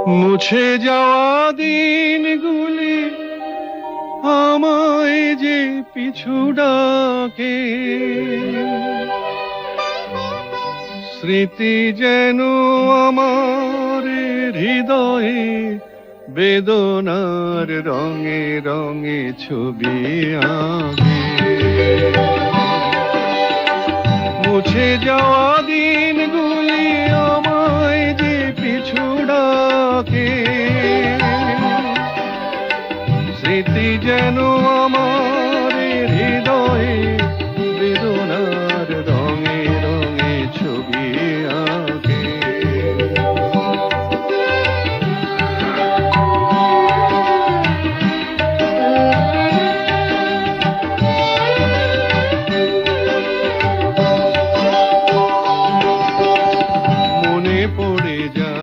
মুছে যাওয়া দিনগুলি আমায় যে পিছু ডাকে, স্মৃতি যেন আমার হৃদয়ে বেদনার রঙে রঙে ছবি আঁকে। মুছে যাওয়া দিনগুলি